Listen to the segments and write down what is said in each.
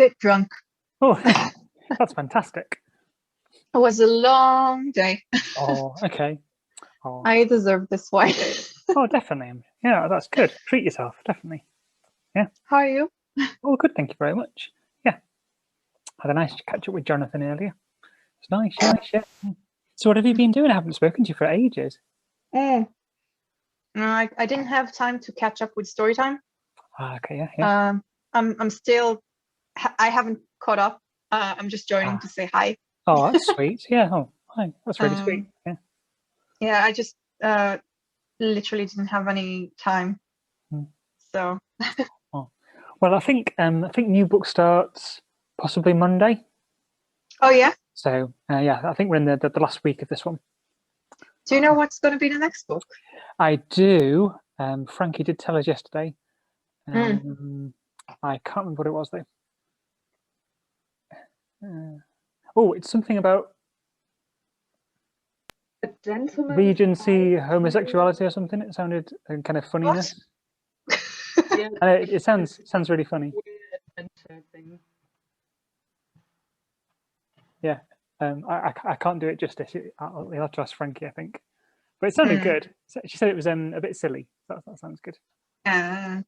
bit drunk. Oh, that's fantastic. It was a long day. Oh, okay. Oh, I deserve this wine. oh, definitely. Yeah, that's good. Treat yourself, definitely. Yeah. How are you? Oh, good. Thank you very much. Yeah. Had a nice catch up with Jonathan earlier. It's nice. Yeah. So what have you been doing? I haven't spoken to you for ages. No, I didn't have time to catch up with Storytime. Okay, yeah. I'm still. I haven't caught up. I'm just joining to say hi. Oh, that's sweet. Yeah. Oh, hi. That's really sweet. Yeah. Yeah, I just literally didn't have any time. So. Oh. Well, I think new book starts possibly Monday. Oh yeah. So yeah, I think we're in the last week of this one. Do you know what's going to be the next book? I do. Frankie did tell us yesterday. I can't remember what it was though. Oh, it's something about a gentleman, Regency, homosexuality, or something. It sounded kind of funniness. Yeah, it sounds really funny. Thing. Yeah, I can't do it justice. You'll have to ask Frankie, I think. But it sounded good. She said it was a bit silly. That sounds good. Yeah.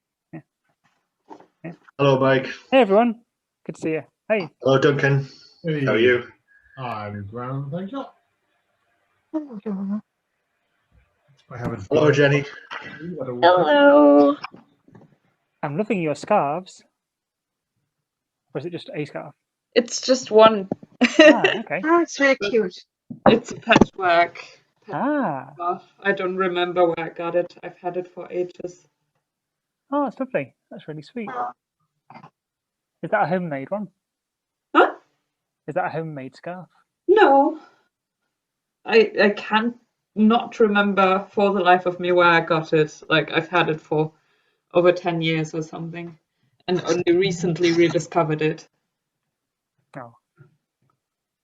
Hello, Mike. Hey, everyone. Good to see you. Hey. Hello, Duncan. Hey. How are you? I'm grand, thank you. Hello, Jenny. Hello. I'm loving your scarves. Or is it just a scarf? It's just one. Okay. Oh, it's really cute. It's patchwork. Scarf. I don't remember where I got it. I've had it for ages. Oh, that's lovely. That's really sweet. Is that a homemade one? Huh? Is that a homemade scarf? No. I can't not remember for the life of me where I got it. Like, I've had it for over 10 years or something, and only recently rediscovered it. Oh.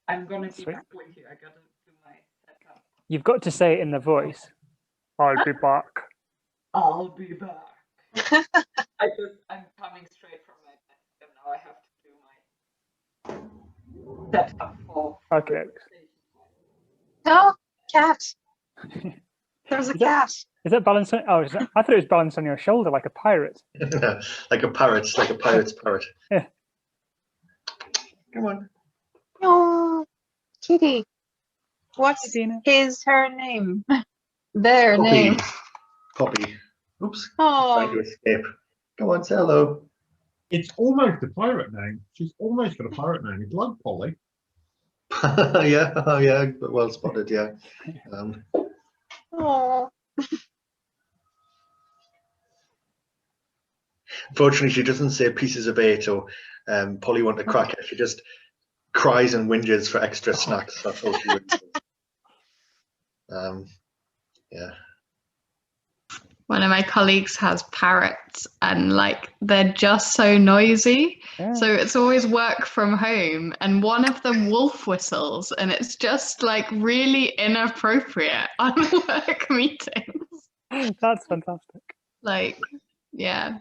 I'm gonna be back with you. I gotta do my setup. You've got to say it in the voice. I'll be back. I'll be back. I'm coming straight from my desk, and now I have to do my setup for. Okay. Oh, cat. There's a cat. Is that balanced on? Oh, I thought it was balanced on your shoulder like a pirate. Like a parrot, like a pirate's parrot. Yeah. Come on. Oh, kitty. What's her name? Their Poppy. name. Poppy. Oops. Oh. Trying to escape. Come on, say hello. It's almost a pirate name. She's almost got a pirate name. It's like Polly. Yeah, oh yeah, well spotted, yeah. Oh. Unfortunately, she doesn't say pieces of eight or Polly want a cracker. She just cries and whinges for extra snacks. That's all she would say. Yeah. One of my colleagues has parrots, and like they're just so noisy. Yeah. So it's always work from home, and one of them wolf whistles, and it's just like really inappropriate on work meetings. That's fantastic. Like, yeah.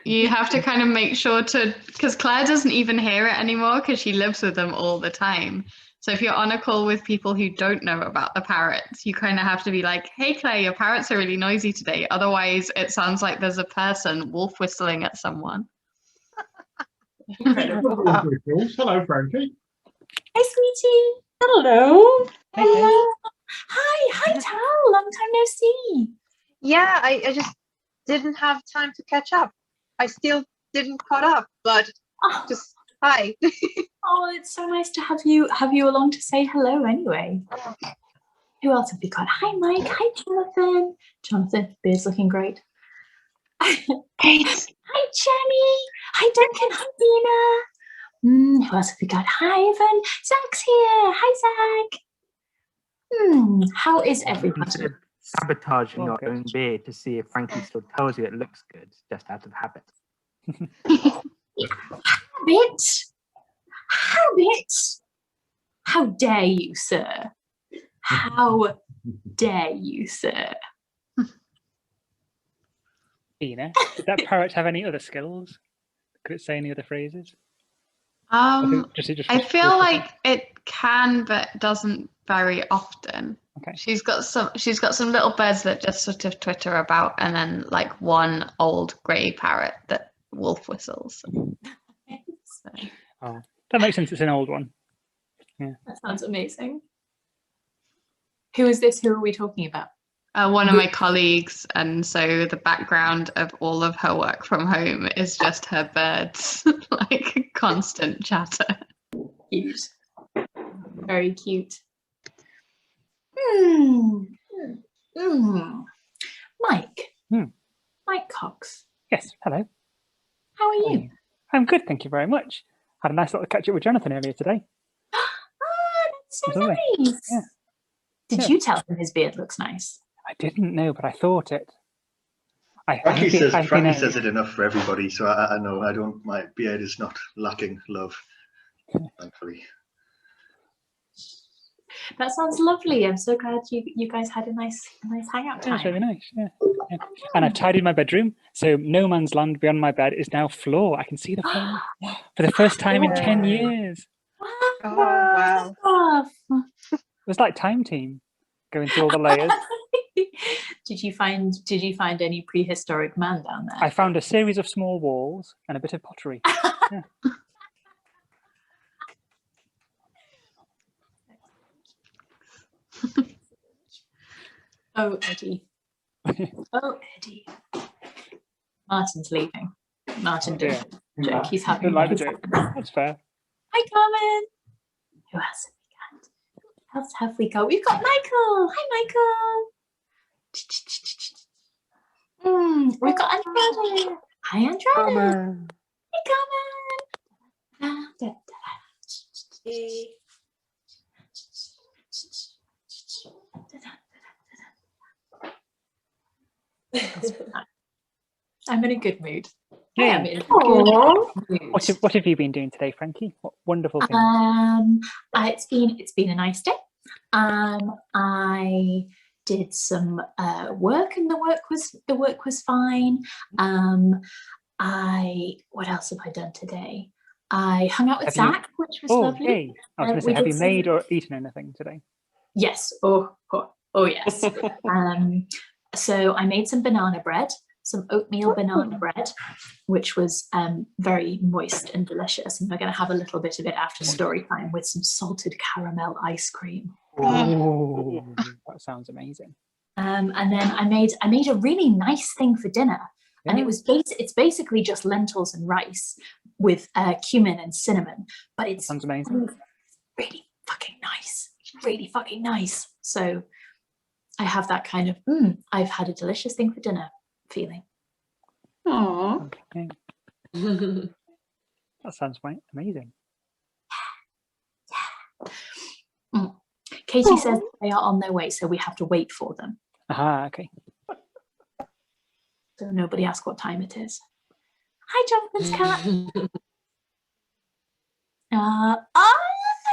You have to kind of make sure to, because Claire doesn't even hear it anymore because she lives with them all the time. So if you're on a call with people who don't know about the parrots, you kind of have to be like, hey, Claire, your parrots are really noisy today. Otherwise, it sounds like there's a person wolf whistling at someone. Hello, Frankie. Hi, sweetie. Hello. Hello. Hi, Tal. Long time no see. Yeah, I just didn't have time to catch up. I still didn't caught up, but just hi. Oh, it's so nice to have you along to say hello anyway. Who else have we got? Hi, Mike. Hi, Jonathan. Jonathan, beard's looking great. Great. Hi, Jenny. Hi, Duncan. Hi, Dina. Who else have we got? Hi, Evan. Zach's here. Hi, Zach. How is everybody? Sabotaging your own beard to see if Frankie still tells you it looks good, just out of habit. Habit. How dare you, sir? How dare you, sir? Did that parrot have any other skills? Could it say any other phrases? I feel like it can, but doesn't very often. Okay. She's got some little birds that just sort of twitter about, and then like one old grey parrot that wolf whistles. So. Oh, that makes sense. It's an old one. Yeah. That sounds amazing. Who is this? Who are we talking about? One of my colleagues, and so the background of all of her work from home is just her birds, like constant chatter. Cute. Very cute. Mike. Mike Cox. Yes, hello. How are you? I'm good, thank you very much. Had a nice little catch up with Jonathan earlier today. That's so Lovely. nice. Yeah. Did you tell him his beard looks nice? I didn't know, but I thought it. Frankie says it enough for everybody, so I know my beard is not lacking love, thankfully. That sounds lovely. I'm so glad you guys had a nice hangout time. It's really nice, yeah. And I've tidied my bedroom, so no man's land beyond my bed is now floor. I can see the floor for the first time in 10 years. Oh, wow. It was like Time Team, going through all the layers. Did you find any prehistoric man down there? I found a series of small walls and a bit of pottery. Yeah. Oh, Eddie. Oh, Eddie. Martin's leaving. Martin did a joke. He's having Don't like the joke. That's fair. Hi, Carmen. Who else have we got? Who else have we got? We've got Michael. Hi, Michael. We've got Andrade. Hi, Andrade. Hi, Carmen. I'm in a good mood. I am in a good mood. What have you been doing today, Frankie? What wonderful things? It's been a nice day. I did some work, and the work was fine. What else have I done today? I hung out with Zach, which was lovely. Yay. I was going to say, have you made or eaten anything today? Yes. Oh yes. So I made some banana bread, some oatmeal banana bread, which was very moist and delicious. And we're going to have a little bit of it after story time with some salted caramel ice cream. Oh, that sounds amazing. And then I made a really nice thing for dinner. Yeah. And it's basically just lentils and rice with cumin and cinnamon. But it sounds amazing. Really fucking nice. Really fucking nice. So I have that kind of I've had a delicious thing for dinner feeling. Aww. Okay. That sounds amazing. Yeah. Katie says they are on their way, so we have to wait for them. Aha, okay. So nobody ask what time it is. Hi, Jonathan's cat.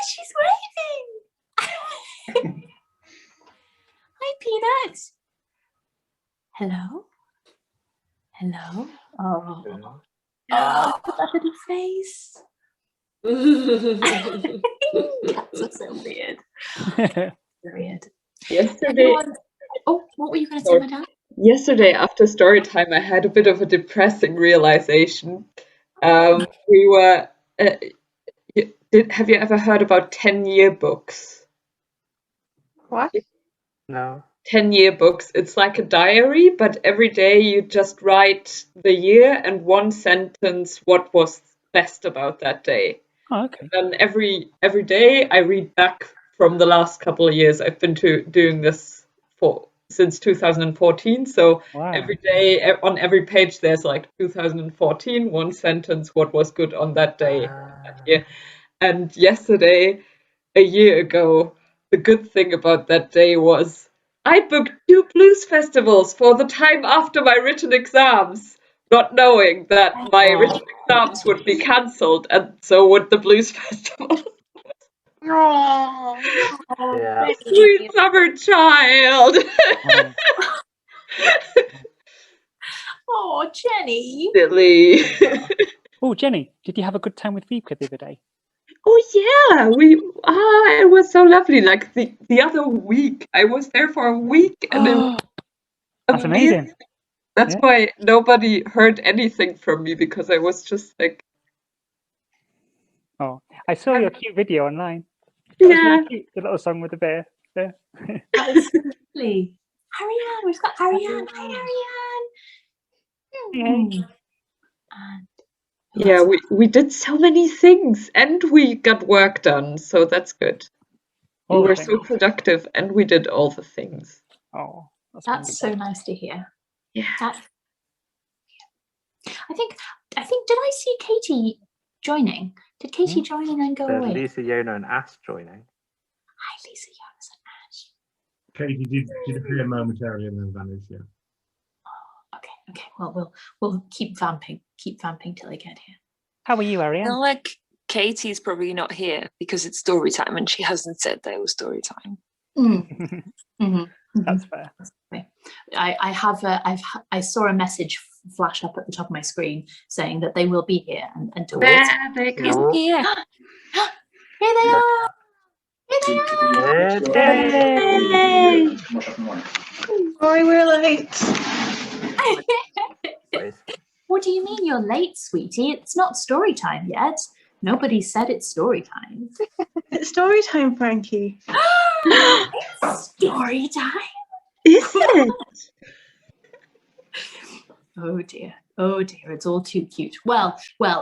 She's waving. Hi, Peanut. Hello. Hello. Oh. Hello. Oh, that little face. Cats are so weird. Weird. Yesterday. What were you going to say, Madame? Yesterday, after story time, I had a bit of a depressing realization. We were. Have you ever heard about 10-year books? What? No. 10-year books. It's like a diary, but every day you just write the year and one sentence what was best about that day. Oh, okay. And every day I read back from the last couple of years. I've been doing this since 2014. So wow. Every day on every page there's like 2014, one sentence what was good on that day. That year. And yesterday, a year ago, the good thing about that day was I booked 2 blues festivals for the time after my written exams, not knowing that my written exams would be cancelled, and so would the blues festival. Yeah. Sweet summer child. Oh, Jenny. Silly. Oh, Jenny, did you have a good time with Vika the other day? Oh yeah, it was so lovely. Like the other week, I was there for a week, and it was That's amazing. That's Yeah. why nobody heard anything from me, because I was just like, Oh, I saw your cute video online. yeah. That was really cute, the little song with the bear. Yeah. That was so lovely. Ariane, we've got Ariane. Hi, Ariane. Hey. And Yeah, we did so many things, and we got work done, so that's good. We All the were so things. productive, and we did all the things. Oh, that's so nice to hear. Yeah. I think. Did I see Katie joining? Did Katie join and then go away? Lisa, Yona, and Ash joining. Hi, Lisa, Jonas, and Ash. Katie did appear momentarily and then vanished. Yeah. Okay. Well, we'll keep vamping till I get here. How are you, I Ariane? feel like Katie's probably not here because it's story time and she hasn't said there was story time. That's fair. I saw a message flash up at the top of my screen saying that they will be here and to wait. There they go. Here. Here they are. Yay! Sorry, we're late. What do you mean you're late, sweetie? It's not story time yet. Nobody said it's story time. It's story time, Frankie. Story time? Is it? Oh dear, it's all too cute. Well,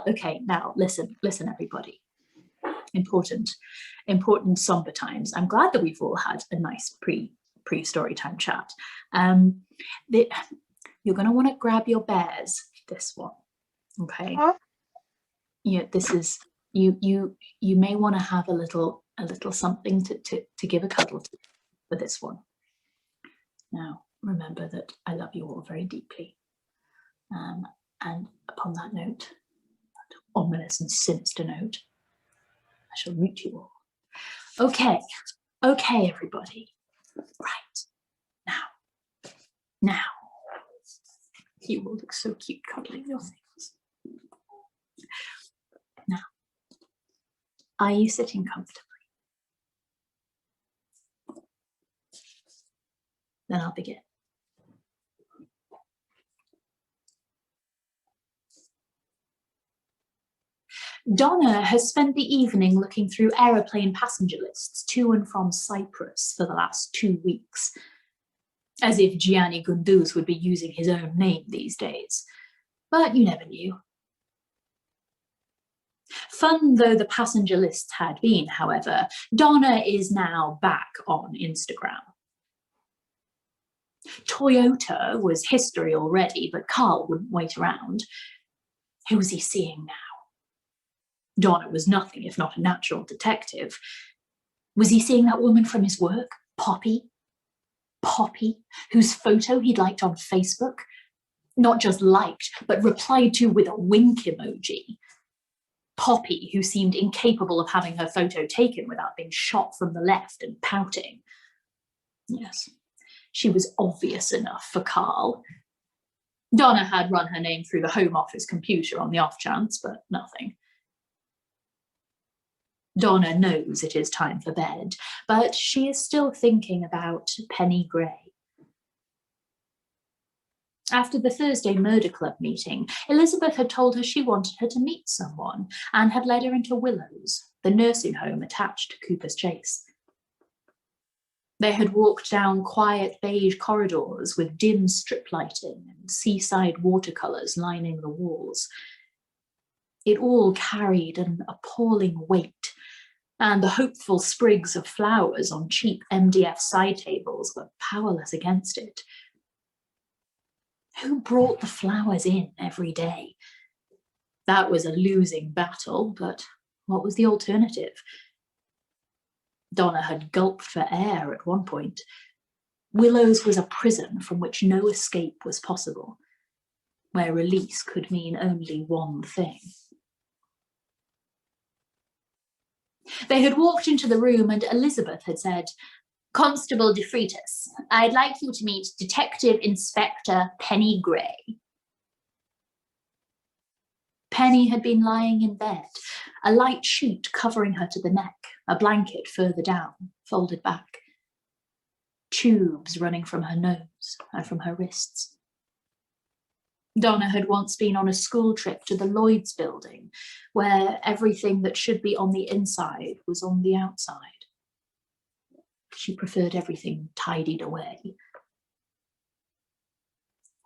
okay, now listen, everybody. Important somber times. I'm glad that we've all had a nice pre-story time chat. You're gonna want to grab your bears, this one, okay? Huh? Yeah, this is, you may want to have a little something to give a cuddle to for this one. Now, remember that I love you all very deeply. And upon that note, that ominous and sinister note, I shall root you all. Okay, everybody. Right. Now. You will look so cute cuddling your things. Now, are you sitting comfortably? Then I'll begin. Donna has spent the evening looking through aeroplane passenger lists to and from Cyprus for the last 2 weeks. As if Gianni Gunduz would be using his own name these days. But you never knew. Fun though the passenger lists had been, however, Donna is now back on Instagram. Toyota was history already, but Carl wouldn't wait around. Who was he seeing now? Donna was nothing if not a natural detective. Was he seeing that woman from his work, Poppy? Poppy, whose photo he'd liked on Facebook? Not just liked, but replied to with a wink emoji. Poppy, who seemed incapable of having her photo taken without being shot from the left and pouting. Yes, she was obvious enough for Carl. Donna had run her name through the Home Office computer on the off chance, but nothing. Donna knows it is time for bed, but she is still thinking about Penny Gray. After the Thursday Murder Club meeting, Elizabeth had told her she wanted her to meet someone and had led her into Willows, the nursing home attached to Cooper's Chase. They had walked down quiet beige corridors with dim strip lighting and seaside watercolours lining the walls. It all carried an appalling weight, and the hopeful sprigs of flowers on cheap MDF side tables were powerless against it. Who brought the flowers in every day? That was a losing battle, but what was the alternative? Donna had gulped for air at one point. Willows was a prison from which no escape was possible, where release could mean only one thing. They had walked into the room and Elizabeth had said, "Constable De Freitas, I'd like you to meet Detective Inspector Penny Gray." Penny had been lying in bed, a light sheet covering her to the neck, a blanket further down, folded back. Tubes running from her nose and from her wrists. Donna had once been on a school trip to the Lloyd's building, where everything that should be on the inside was on the outside. She preferred everything tidied away.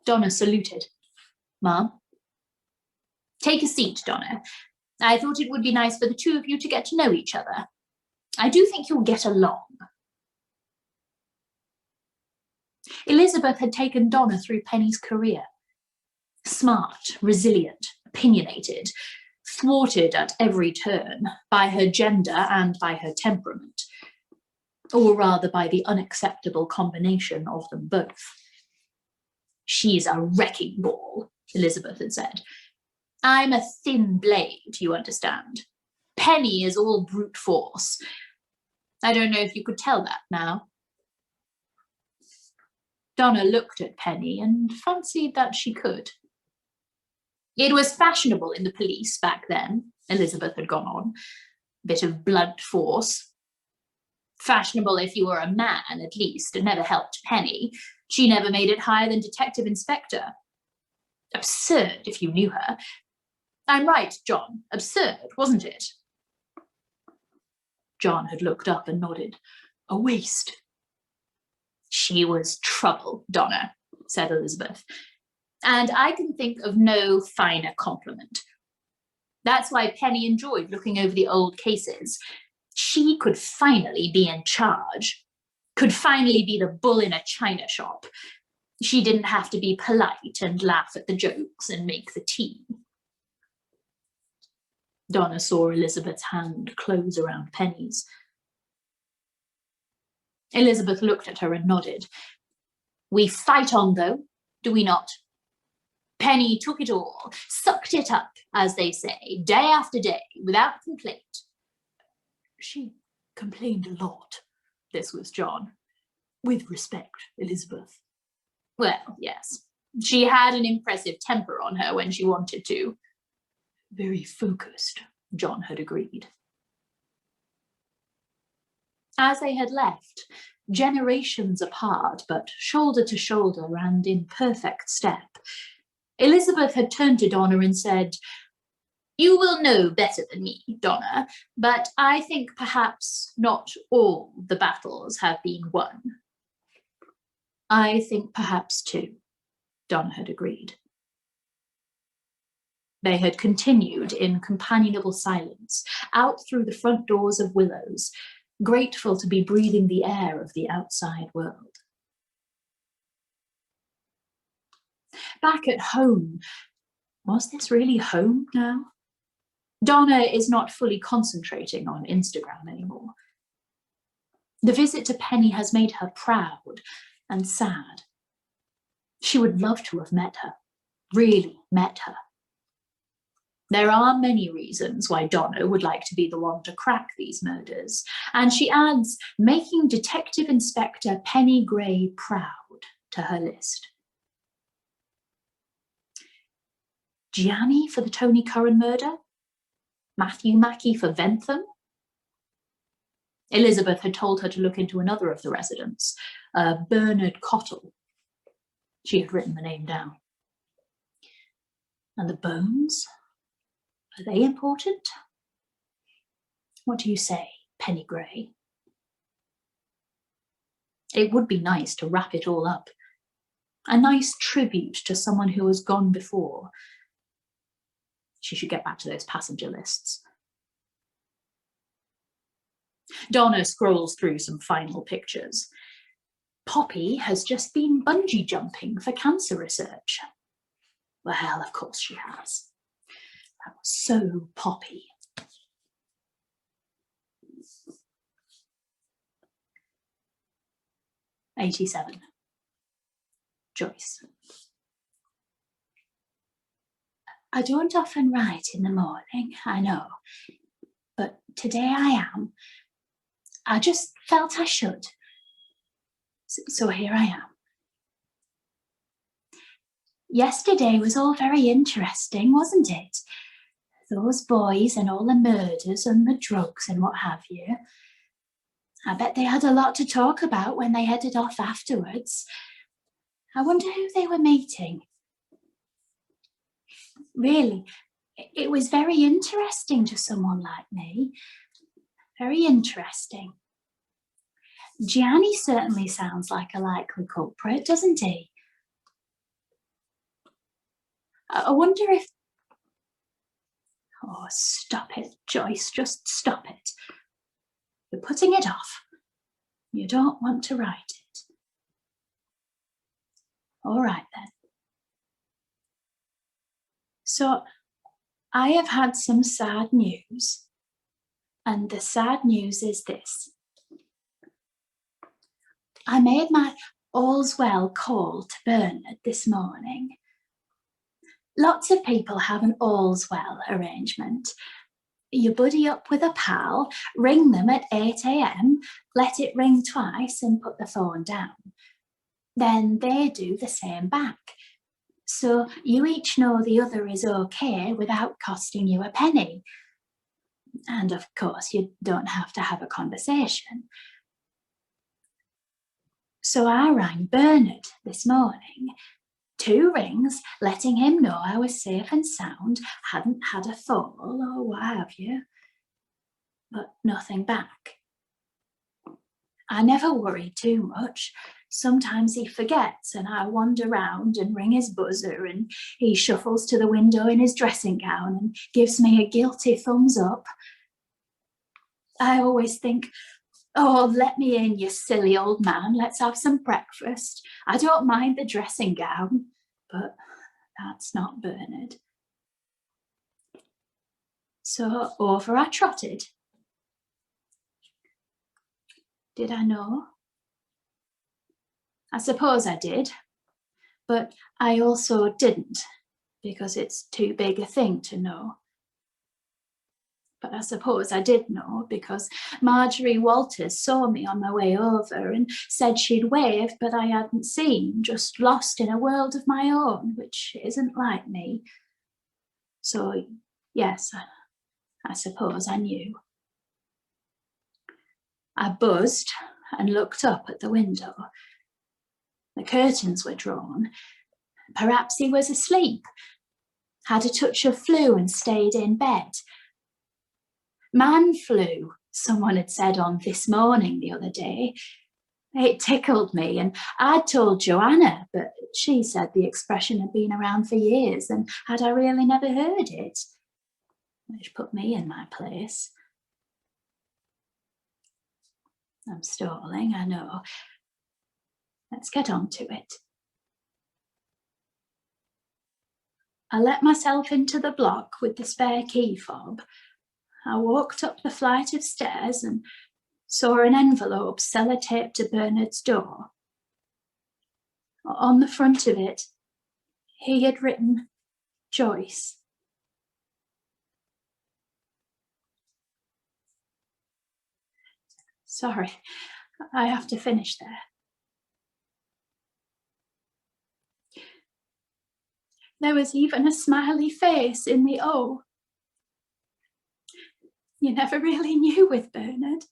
Donna saluted. "Ma'am?" "Take a seat, Donna. I thought it would be nice for the two of you to get to know each other. I do think you'll get along." Elizabeth had taken Donna through Penny's career. Smart, resilient, opinionated, thwarted at every turn by her gender and by her temperament, or rather by the unacceptable combination of them both. "She's a wrecking ball," Elizabeth had said. "I'm a thin blade, you understand. Penny is all brute force. I don't know if you could tell that now." Donna looked at Penny and fancied that she could. "It was fashionable in the police back then," Elizabeth had gone on. "Bit of blunt force. Fashionable if you were a man, at least. It never helped Penny. She never made it higher than detective inspector. Absurd if you knew her. I'm right, John. Absurd, wasn't it?" John had looked up and nodded. "A waste." "She was trouble, Donna," said Elizabeth. "And I can think of no finer compliment. That's why Penny enjoyed looking over the old cases. She could finally be in charge, could finally be the bull in a china shop. She didn't have to be polite and laugh at the jokes and make the tea." Donna saw Elizabeth's hand close around Penny's. Elizabeth looked at her and nodded. "We fight on, though, do we not? Penny took it all, sucked it up, as they say, day after day, without complaint." "She complained a lot." This was John. "With respect, Elizabeth." "Well, yes. She had an impressive temper on her when she wanted to." "Very focused," John had agreed. As they had left, generations apart, but shoulder to shoulder and in perfect step, Elizabeth had turned to Donna and said, "You will know better than me, Donna, but I think perhaps not all the battles have been won." "I think perhaps too," Donna had agreed. They had continued in companionable silence, out through the front doors of Willows, grateful to be breathing the air of the outside world. Back at home, was this really home now? Donna is not fully concentrating on Instagram anymore. The visit to Penny has made her proud and sad. She would love to have met her, really met her. There are many reasons why Donna would like to be the one to crack these murders, and she adds making Detective Inspector Penny Gray proud to her list. Gianni for the Tony Curran murder? Matthew Mackey for Ventham? Elizabeth had told her to look into another of the residents, Bernard Cottle. She had written the name down. And the bones? Are they important? What do you say, Penny Gray? It would be nice to wrap it all up. A nice tribute to someone who has gone before. She should get back to those passenger lists. Donna scrolls through some final pictures. Poppy has just been bungee jumping for cancer research. Well, of course she has. That was so Poppy. '87. Joyce. I don't often write in the morning, I know, but today I am. I just felt I should. So here I am. Yesterday was all very interesting, wasn't it? those boys and all the murders and the drugs and what have you. I bet they had a lot to talk about when they headed off afterwards. I wonder who they were meeting. Really, it was very interesting to someone like me. Very interesting. Gianni certainly sounds like a likely culprit, doesn't he? I wonder if... Oh, stop it, Joyce, just stop it. You're putting it off. You don't want to write it. All right then. So, I have had some sad news, and the sad news is this. I made my all's well call to Bernard this morning. Lots of people have an all's well arrangement. You buddy up with a pal, ring them at 8 AM, let it ring twice and put the phone down. Then they do the same back. So you each know the other is okay without costing you a penny. And of course, you don't have to have a conversation. So I rang Bernard this morning. 2 rings, letting him know I was safe and sound, hadn't had a fall or what have you. But nothing back. I never worry too much. Sometimes he forgets and I wander round and ring his buzzer and he shuffles to the window in his dressing gown and gives me a guilty thumbs up. I always think, oh, let me in, you silly old man, let's have some breakfast. I don't mind the dressing gown, but that's not Bernard. So over I trotted. Did I know? I suppose I did, but I also didn't, because it's too big a thing to know. But I suppose I did know, because Marjorie Walters saw me on my way over and said she'd wave, but I hadn't seen, just lost in a world of my own, which isn't like me. So, yes, I suppose I knew. I buzzed and looked up at the window. The curtains were drawn. Perhaps he was asleep, had a touch of flu and stayed in bed. Man flu, someone had said on This Morning the other day. It tickled me, and I'd told Joanna, but she said the expression had been around for years, and had I really never heard it? Which put me in my place. I'm stalling, I know. Let's get on to it. I let myself into the block with the spare key fob. I walked up the flight of stairs and saw an envelope sellotaped to Bernard's door. On the front of it, he had written Joyce. Sorry, I have to finish there. There was even a smiley face in the O. You never really knew with Bernard.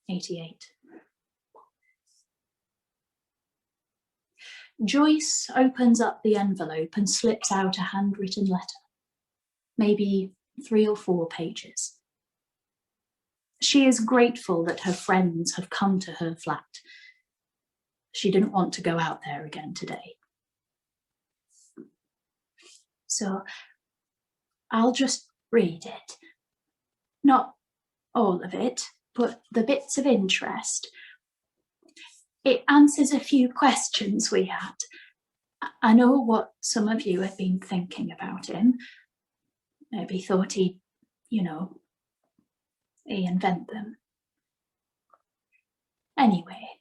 '88. Joyce opens up the envelope and slips out a handwritten letter, maybe 3 or 4 pages. She is grateful that her friends have come to her flat. She didn't want to go out there again today. So I'll just read it. Not all of it, but the bits of interest. It answers a few questions we had. I know what some of you have been thinking about him. Maybe thought he'd, he invent them. Anyway,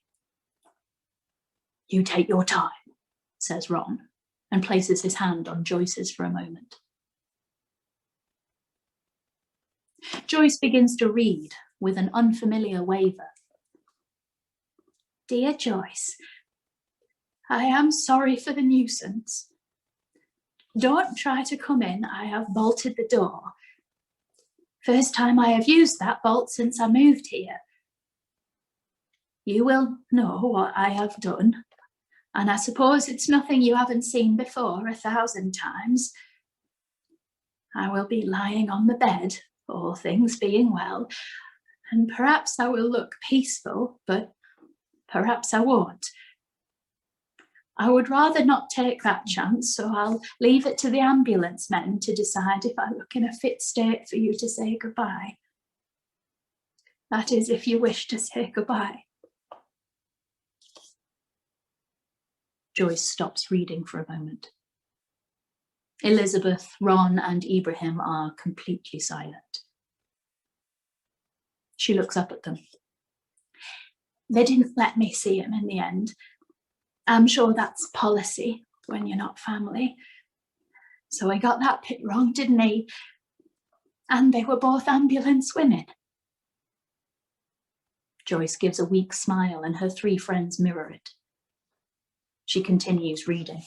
you take your time, says Ron, and places his hand on Joyce's for a moment. Joyce begins to read with an unfamiliar waver. Dear Joyce, I am sorry for the nuisance. Don't try to come in, I have bolted the door. First time I have used that bolt since I moved here. You will know what I have done, and I suppose it's nothing you haven't seen before 1,000 times. I will be lying on the bed, all things being well, and perhaps I will look peaceful, but perhaps I won't. I would rather not take that chance, so I'll leave it to the ambulance men to decide if I look in a fit state for you to say goodbye. That is, if you wish to say goodbye. Joyce stops reading for a moment. Elizabeth, Ron, and Ibrahim are completely silent. She looks up at them. They didn't let me see him in the end. I'm sure that's policy when you're not family. So he got that bit wrong, didn't he? And they were both ambulance women. Joyce gives a weak smile and her 3 friends mirror it. She continues reading.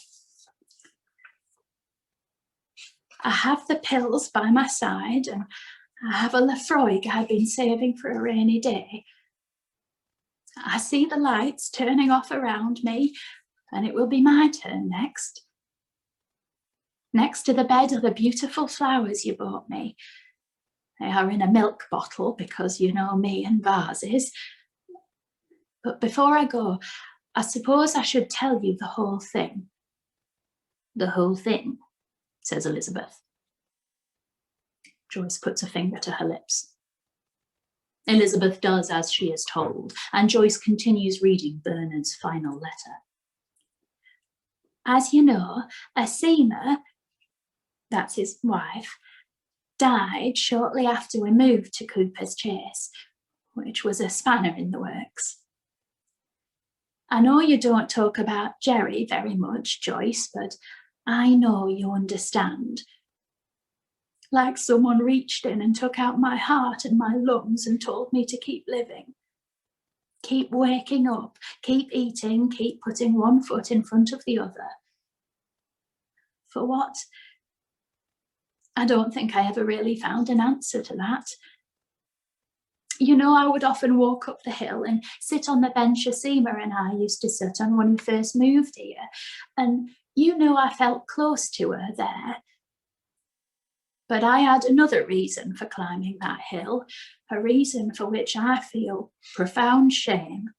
I have the pills by my side and I have a Lafroig I've been saving for a rainy day. I see the lights turning off around me, and it will be my turn next. Next to the bed are the beautiful flowers you bought me. They are in a milk bottle because you know me and vases. But before I go, I suppose I should tell you the whole thing. The whole thing, says Elizabeth. Joyce puts a finger to her lips. Elizabeth does as she is told, and Joyce continues reading Bernard's final letter. As you know, Asima, that's his wife, died shortly after we moved to Cooper's Chase, which was a spanner in the works. I know you don't talk about Jerry very much, Joyce, but I know you understand. Like someone reached in and took out my heart and my lungs and told me to keep living. Keep waking up, keep eating, keep putting one foot in front of the other. For what? I don't think I ever really found an answer to that. You know, I would often walk up the hill and sit on the bench Asima and I used to sit on when we first moved here, and you know I felt close to her there. But I had another reason for climbing that hill, a reason for which I feel profound shame,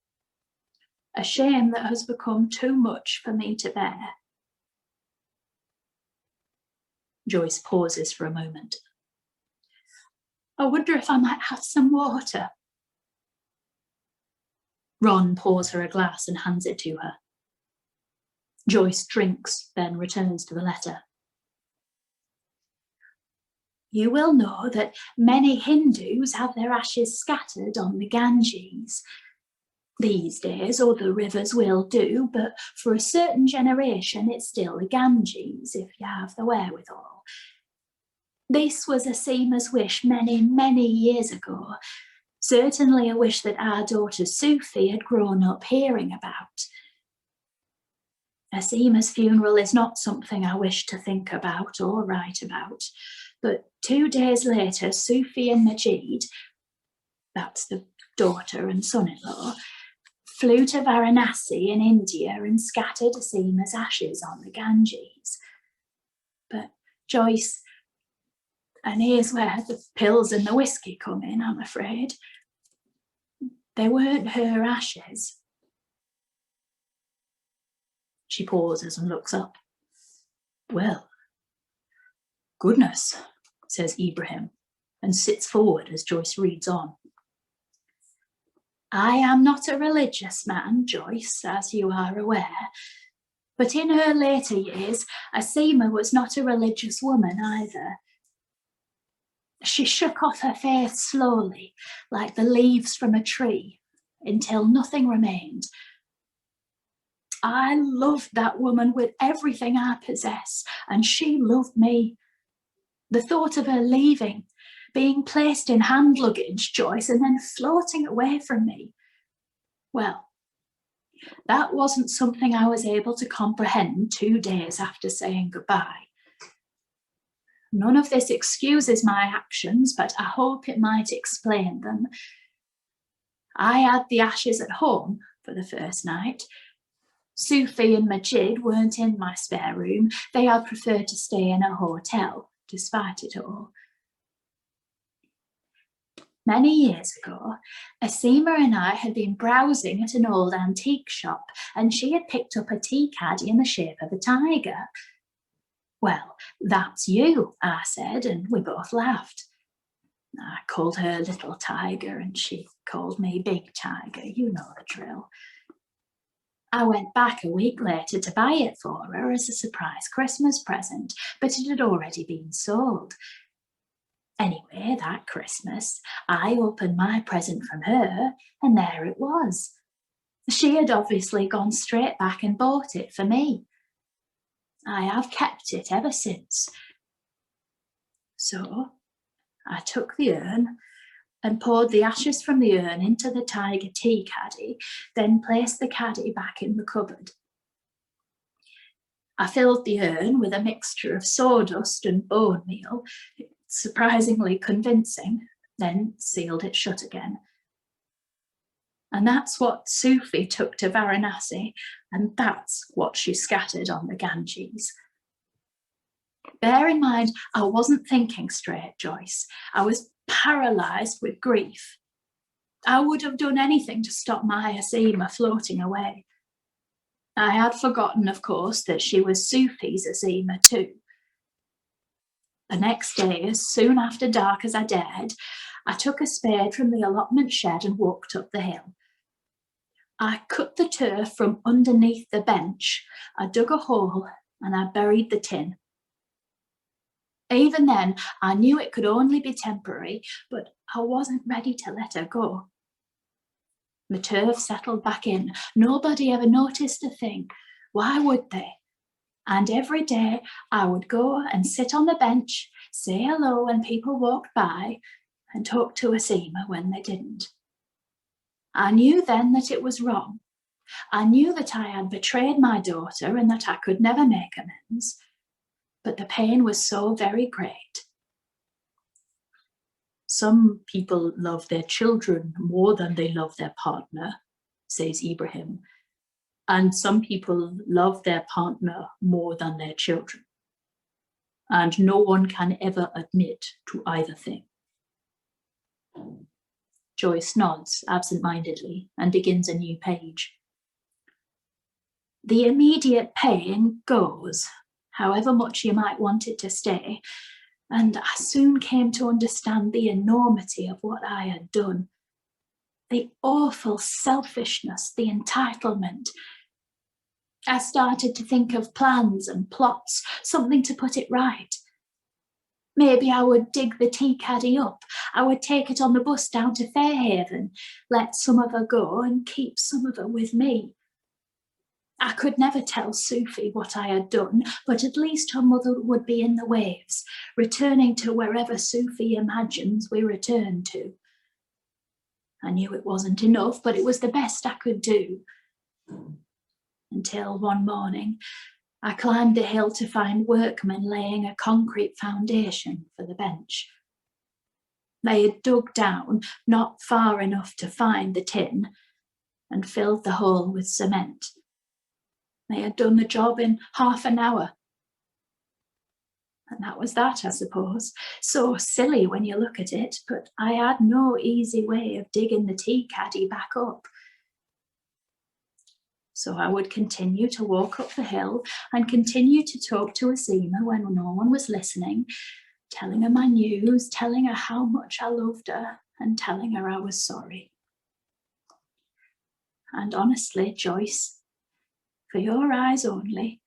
a shame that has become too much for me to bear. Joyce pauses for a moment. I wonder if I might have some water. Ron pours her a glass and hands it to her. Joyce drinks, then returns to the letter. You will know that many Hindus have their ashes scattered on the Ganges. These days, other rivers will do, but for a certain generation, it's still the Ganges, if you have the wherewithal. This was Asima's wish many, many years ago. Certainly a wish that our daughter Sufi had grown up hearing about. Asima's funeral is not something I wish to think about or write about. But 2 days later, Sufi and Majid, that's the daughter and son-in-law, flew to Varanasi in India and scattered Asima's ashes on the Ganges. But Joyce, and here's where the pills and the whiskey come in, I'm afraid, they weren't her ashes. She pauses and looks up. Well, goodness, says Ibrahim, and sits forward as Joyce reads on. I am not a religious man, Joyce, as you are aware, but in her later years, Asima was not a religious woman either. She shook off her faith slowly, like the leaves from a tree, until nothing remained. I loved that woman with everything I possess, and she loved me. The thought of her leaving, being placed in hand luggage, Joyce, and then floating away from me. Well, That wasn't something I was able to comprehend 2 days after saying goodbye. None of this excuses my actions, but I hope it might explain them. I had the ashes at home for the first night. Sufi and Majid weren't in my spare room. They had preferred to stay in a hotel, despite it all. Many years ago, Asima and I had been browsing at an old antique shop, and she had picked up a tea caddy in the shape of a tiger. Well, that's you, I said, and we both laughed. I called her Little Tiger, and she called me Big Tiger. You know the drill. I went back a week later to buy it for her as a surprise Christmas present, but it had already been sold. Anyway, that Christmas, I opened my present from her, and there it was. She had obviously gone straight back and bought it for me. I have kept it ever since. So I took the urn and poured the ashes from the urn into the tiger tea caddy, then placed the caddy back in the cupboard. I filled the urn with a mixture of sawdust and bone meal, surprisingly convincing, then sealed it shut again. And that's what Sufi took to Varanasi, and that's what she scattered on the Ganges. Bear in mind, I wasn't thinking straight, Joyce. I was paralysed with grief. I would have done anything to stop my Asima floating away. I had forgotten, of course, that she was Sufi's Asima too. The next day, as soon after dark as I dared, I took a spade from the allotment shed and walked up the hill. I cut the turf from underneath the bench, I dug a hole, and I buried the tin. Even then, I knew it could only be temporary, but I wasn't ready to let her go. The turf settled back in. Nobody ever noticed a thing. Why would they? And every day I would go and sit on the bench, say hello when people walked by, and talk to Asima when they didn't. I knew then that it was wrong. I knew that I had betrayed my daughter and that I could never make amends. But the pain was so very great. Some people love their children more than they love their partner, says Ibrahim. And some people love their partner more than their children. And no one can ever admit to either thing. Joyce nods absent-mindedly and begins a new page. The immediate pain goes, however much you might want it to stay, and I soon came to understand the enormity of what I had done. The awful selfishness, the entitlement. I started to think of plans and plots, something to put it right. Maybe I would dig the tea caddy up. I would take it on the bus down to Fairhaven, let some of her go and keep some of her with me. I could never tell Sufi what I had done, but at least her mother would be in the waves, returning to wherever Sufi imagines we return to. I knew it wasn't enough, but it was the best I could do. Until one morning, I climbed the hill to find workmen laying a concrete foundation for the bench. They had dug down, not far enough to find the tin, and filled the hole with cement. They had done the job in half an hour. And that was that, I suppose. So silly when you look at it, but I had no easy way of digging the tea caddy back up. So I would continue to walk up the hill and continue to talk to Asima when no one was listening, telling her my news, telling her how much I loved her, and telling her I was sorry. And honestly, Joyce, for your eyes only,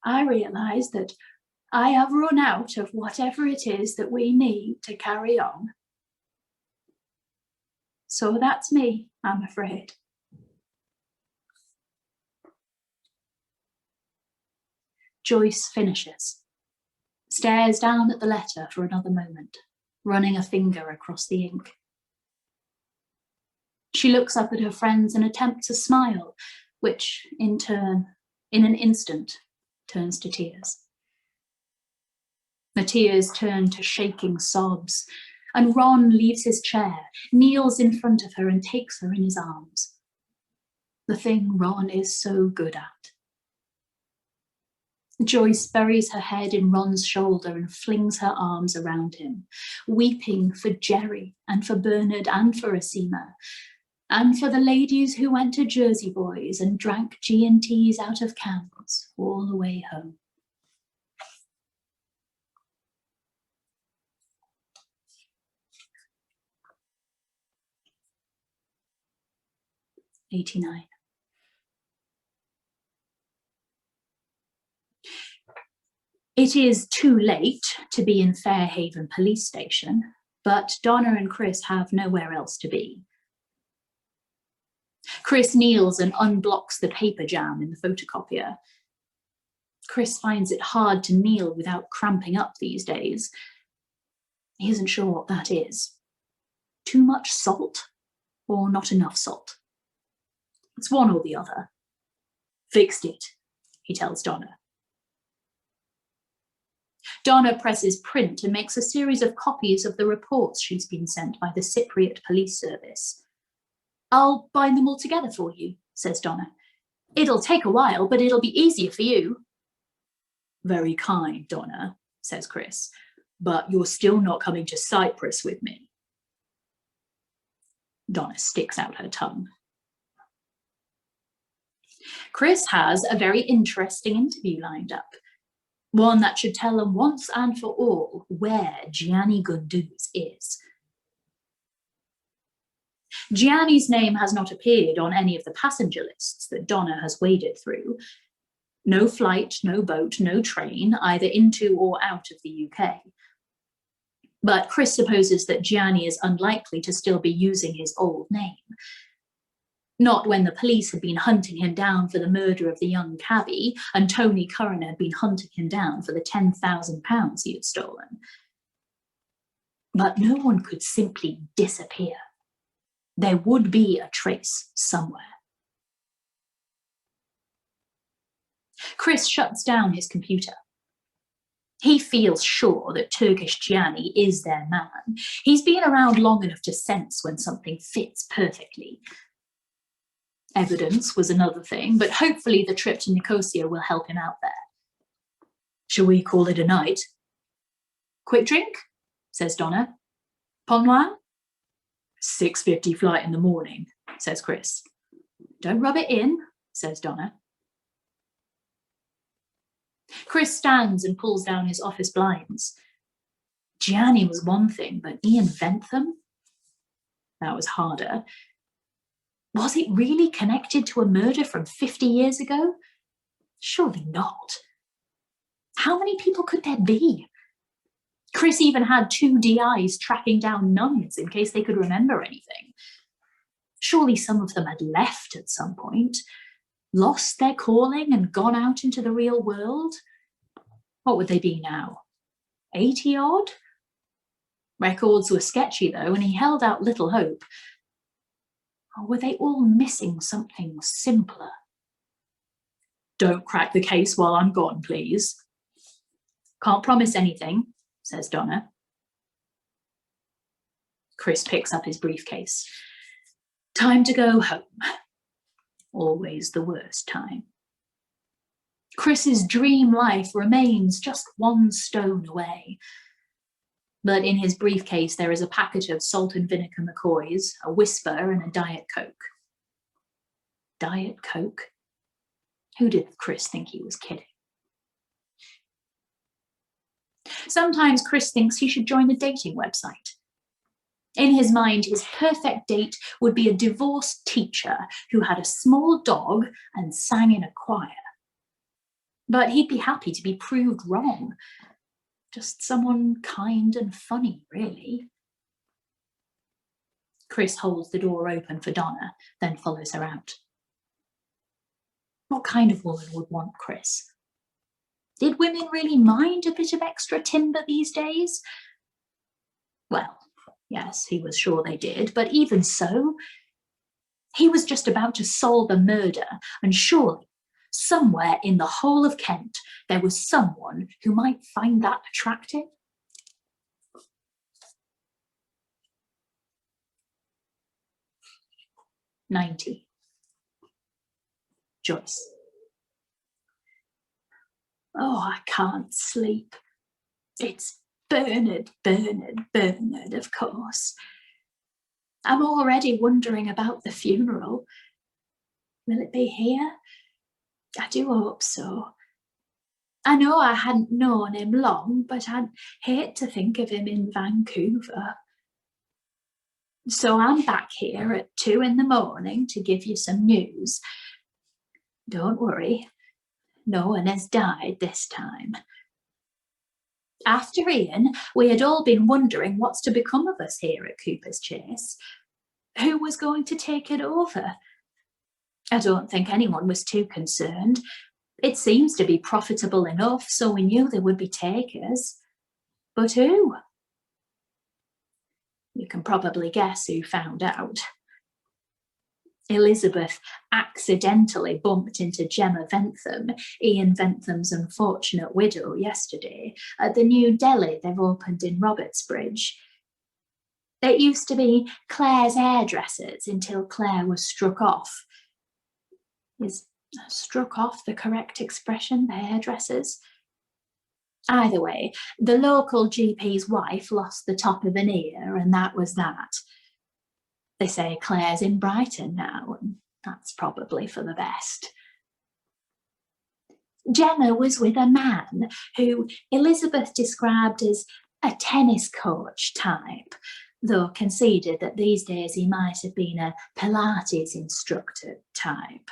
I realise that I have run out of whatever it is that we need to carry on. So that's me, I'm afraid. Joyce finishes, stares down at the letter for another moment, running a finger across the ink. She looks up at her friends and attempts a smile, which, in turn, in an instant, turns to tears. The tears turn to shaking sobs, and Ron leaves his chair, kneels in front of her and takes her in his arms. The thing Ron is so good at. Joyce buries her head in Ron's shoulder and flings her arms around him, weeping for Jerry and for Bernard and for Asima, and for the ladies who went to Jersey Boys and drank G&Ts out of cans all the way home. '89. It is too late to be in Fairhaven Police Station, but Donna and Chris have nowhere else to be. Chris kneels and unblocks the paper jam in the photocopier. Chris finds it hard to kneel without cramping up these days. He isn't sure what that is. Too much salt or not enough salt? It's one or the other. Fixed it, he tells Donna. Donna presses print and makes a series of copies of the reports she's been sent by the Cypriot Police Service. I'll bind them all together for you, says Donna. It'll take a while, but it'll be easier for you. Very kind, Donna, says Chris, but you're still not coming to Cyprus with me. Donna sticks out her tongue. Chris has a very interesting interview lined up. One that should tell him once and for all where Gianni Gunduz is. Gianni's name has not appeared on any of the passenger lists that Donna has waded through. No flight, no boat, no train, either into or out of the UK. But Chris supposes that Gianni is unlikely to still be using his old name. Not when the police had been hunting him down for the murder of the young cabbie and Tony Curran had been hunting him down for the £10,000 he had stolen. But no one could simply disappear. There would be a trace somewhere. Chris shuts down his computer. He feels sure that Turkish Gianni is their man. He's been around long enough to sense when something fits perfectly. Evidence was another thing, but hopefully the trip to Nicosia will help him out there. Shall we call it a night? Quick drink, says Donna. Pont Noir? 6:50 flight in the morning, says Chris. Don't rub it in, says Donna. Chris stands and pulls down his office blinds. Gianni was one thing, but Ian Bentham? That was harder. Was it really connected to a murder from 50 years ago? Surely not. How many people could there be? Chris even had 2 DIs tracking down nuns in case they could remember anything. Surely some of them had left at some point, lost their calling and gone out into the real world. What would they be now? 80 odd? Records were sketchy though, and he held out little hope. Or were they all missing something simpler? Don't crack the case while I'm gone, please. Can't promise anything, says Donna. Chris picks up his briefcase. Time to go home. Always the worst time. Chris's dream life remains just 1 stone away. But in his briefcase, there is a packet of salt and vinegar McCoys, a Whisper, and a Diet Coke. Diet Coke? Who did Chris think he was kidding? Sometimes Chris thinks he should join a dating website. In his mind, his perfect date would be a divorced teacher who had a small dog and sang in a choir. But he'd be happy to be proved wrong. Just someone kind and funny, really. Chris holds the door open for Donna, then follows her out. What kind of woman would want Chris? Did women really mind a bit of extra timber these days? Well, yes, he was sure they did, but even so, He was just about to solve a murder, and surely, somewhere in the whole of Kent, there was someone who might find that attractive. "90. Joyce. Oh, I can't sleep. It's Bernard, Bernard, Bernard, of course. I'm already wondering about the funeral. Will it be here? I do hope so. I know I hadn't known him long, but I'd hate to think of him in Vancouver. So I'm back here at 2 in the morning to give you some news. Don't worry, no one has died this time. After Ian, we had all been wondering what's to become of us here at Cooper's Chase. Who was going to take it over? I don't think anyone was too concerned. It seems to be profitable enough, so we knew there would be takers. But who? You can probably guess who found out. Elizabeth accidentally bumped into Gemma Ventham, Ian Ventham's unfortunate widow, yesterday at the new deli they've opened in Robertsbridge. It used to be Claire's hairdressers until Claire was struck off. Is struck off the correct expression, the hairdressers? Either way, the local GP's wife lost the top of an ear, and that was that. They say Claire's in Brighton now, and that's probably for the best. Gemma was with a man who Elizabeth described as a tennis coach type, though conceded that these days he might have been a Pilates instructor type.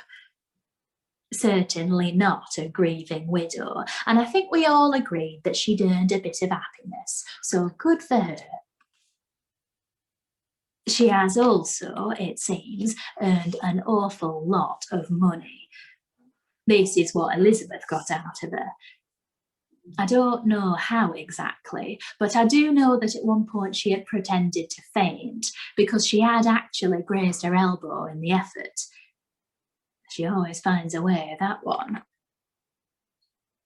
Certainly not a grieving widow, and I think we all agreed that she'd earned a bit of happiness, so good for her. She has also, it seems, earned an awful lot of money. This is what Elizabeth got out of her. I don't know how exactly, but I do know that at one point she had pretended to faint because she had actually grazed her elbow in the effort. She always finds a way, that one.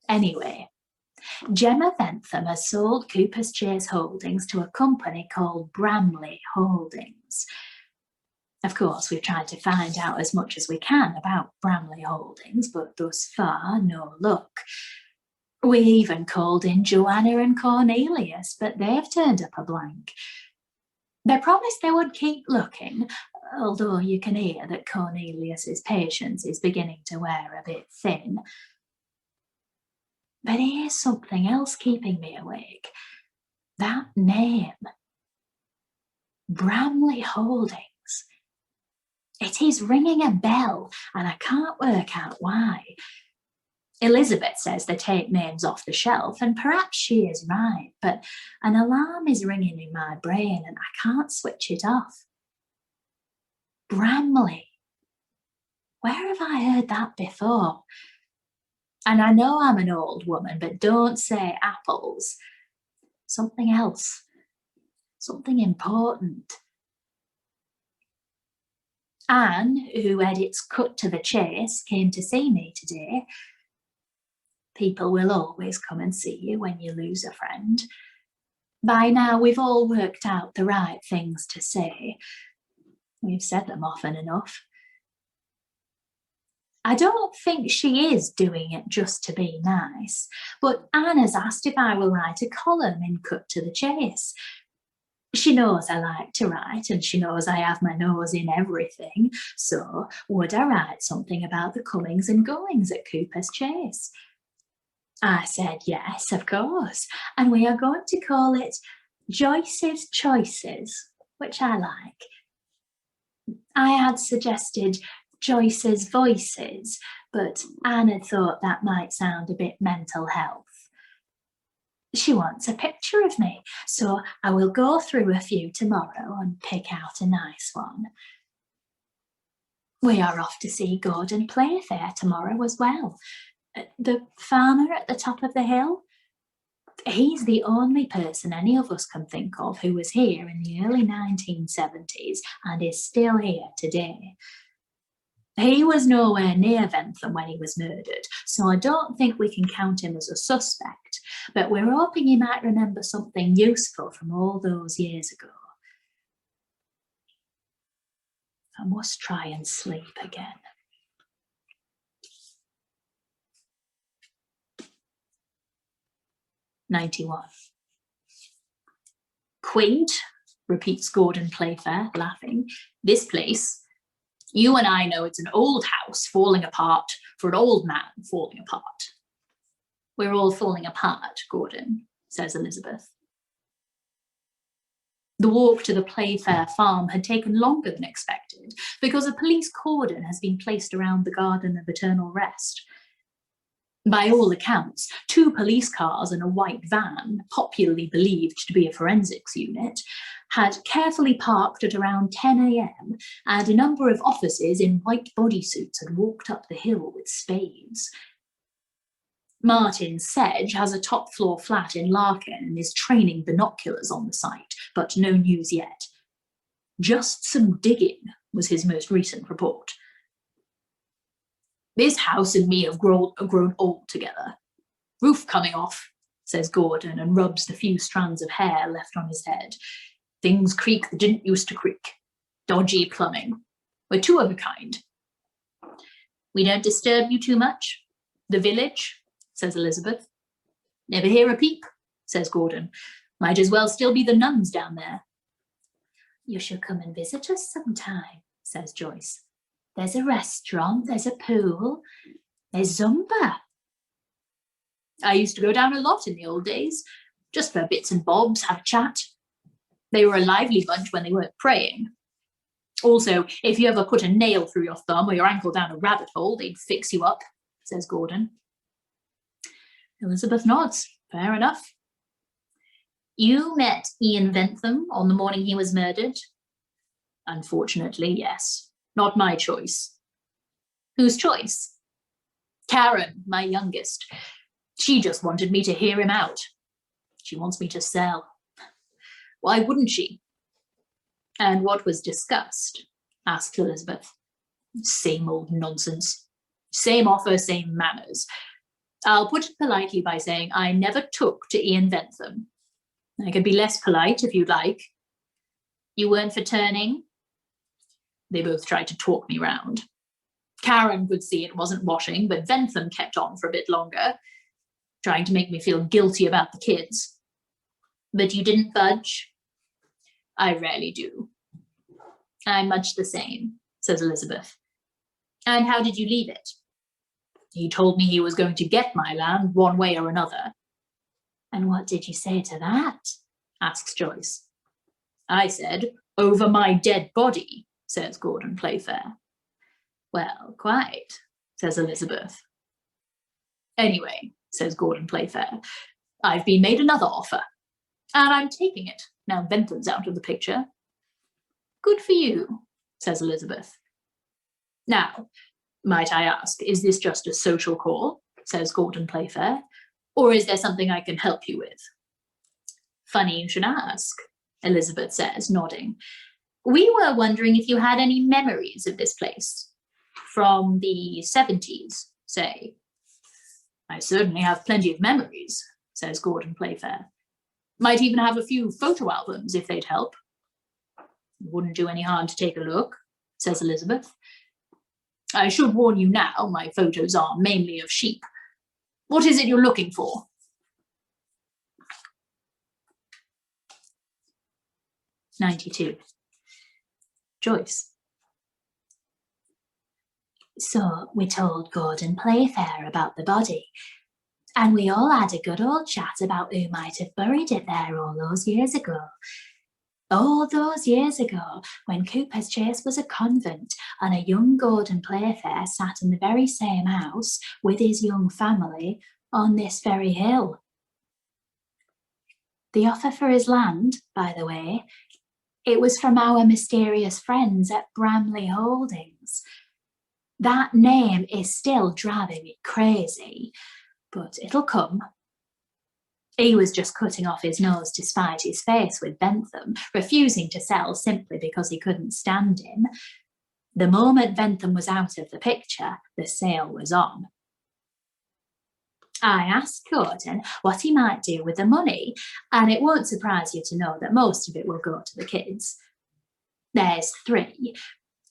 Anyway, Gemma Ventham has sold Cooper's Chase Holdings to a company called Bramley Holdings. Of course, we've tried to find out as much as we can about Bramley Holdings, but thus far, no luck. We even called in Joanna and Cornelius, but they've turned up a blank. They promised they would keep looking, although you can hear that Cornelius's patience is beginning to wear a bit thin. But here's something else keeping me awake. That name. Bramley Holdings. It is ringing a bell, and I can't work out why. Elizabeth says they take names off the shelf, and perhaps she is right, but an alarm is ringing in my brain and I can't switch it off. Bramley. Where have I heard that before? And I know I'm an old woman, but don't say apples. Something else. Something important. Anne, who edits Cut to the Chase, came to see me today. People will always come and see you when you lose a friend. By now, we've all worked out the right things to say. We've said them often enough. I don't think she is doing it just to be nice, but Anne has asked if I will write a column in Cut to the Chase. She knows I like to write, and she knows I have my nose in everything, so would I write something about the comings and goings at Cooper's Chase? I said yes, of course, and we are going to call it Joyce's Choices, which I like. I had suggested Joyce's Voices, but Anne had thought that might sound a bit mental health. She wants a picture of me, so I will go through a few tomorrow and pick out a nice one. We are off to see Gordon Playfair tomorrow as well. The farmer at the top of the hill. He's the only person any of us can think of who was here in the early 1970s and is still here today. He was nowhere near Bentham when he was murdered, so I don't think we can count him as a suspect, but we're hoping he might remember something useful from all those years ago. I must try and sleep again. "91. Quaint," repeats Gordon Playfair, laughing. "This place. You and I know it's an old house falling apart for an old man falling apart." "We're all falling apart, Gordon," says Elizabeth. The walk to the Playfair farm had taken longer than expected because a police cordon has been placed around the Garden of Eternal Rest. By all accounts, 2 police cars and a white van, popularly believed to be a forensics unit, had carefully parked at around 10 a.m, and a number of officers in white bodysuits had walked up the hill with spades. Martin Sedge has a top-floor flat in Larkin and is training binoculars on the site, but no news yet. "Just some digging," was his most recent report. "This house and me have grown old together. Roof coming off," says Gordon, and rubs the few strands of hair left on his head. "Things creak that didn't used to creak. Dodgy plumbing. We're 2 of a kind." "We don't disturb you too much? The village?" says Elizabeth. "Never hear a peep," says Gordon. "Might as well still be the nuns down there." "You should come and visit us sometime," says Joyce. "There's a restaurant, there's a pool, there's Zumba." "I used to go down a lot in the old days, just for bits and bobs, have a chat. They were a lively bunch when they weren't praying. Also, if you ever put a nail through your thumb or your ankle down a rabbit hole, they'd fix you up," says Gordon. Elizabeth nods. "Fair enough." "You met Ian Bentham on the morning he was murdered?" "Unfortunately, yes. Not my choice." "Whose choice?" "Karen, my youngest. She just wanted me to hear him out. She wants me to sell. Why wouldn't she?" "And what was discussed?" asked Elizabeth. "Same old nonsense. Same offer, same manners. I'll put it politely by saying I never took to Ian Bentham. I could be less polite if you'd like." "You weren't for turning?" They both tried to talk me round. Karen could see it wasn't washing, but Bentham kept on for a bit longer, trying to make me feel guilty about the kids. "But you didn't budge?" "I rarely do." "I'm much the same," says Elizabeth. "And how did you leave it?" "He told me he was going to get my land one way or another." "And what did you say to that?" asks Joyce. "I said, 'Over my dead body,'" says Gordon Playfair. "Well, quite," says Elizabeth. "Anyway," says Gordon Playfair, "I've been made another offer, and I'm taking it now Bentham's out of the picture." "Good for you," says Elizabeth. "Now, might I ask, is this just a social call?" says Gordon Playfair, "or is there something I can help you with?" "Funny you should ask," Elizabeth says, nodding. "We were wondering if you had any memories of this place. From the 70s, say." "I certainly have plenty of memories," says Gordon Playfair. "Might even have a few photo albums if they'd help." "Wouldn't do any harm to take a look," says Elizabeth. "I should warn you now, my photos are mainly of sheep. What is it you're looking for?" "92. Joyce. So we told Gordon Playfair about the body, and we all had a good old chat about who might have buried it there all those years ago. All those years ago, when Cooper's Chase was a convent and a young Gordon Playfair sat in the very same house with his young family on this very hill. The offer for his land, by the way, it was from our mysterious friends at Bramley Holdings. That name is still driving me crazy, but it'll come. He was just cutting off his nose to spite his face with Bentham, refusing to sell simply because he couldn't stand him. The moment Bentham was out of the picture, the sale was on. I asked Gordon what he might do with the money, and it won't surprise you to know that most of it will go to the kids. There's 3.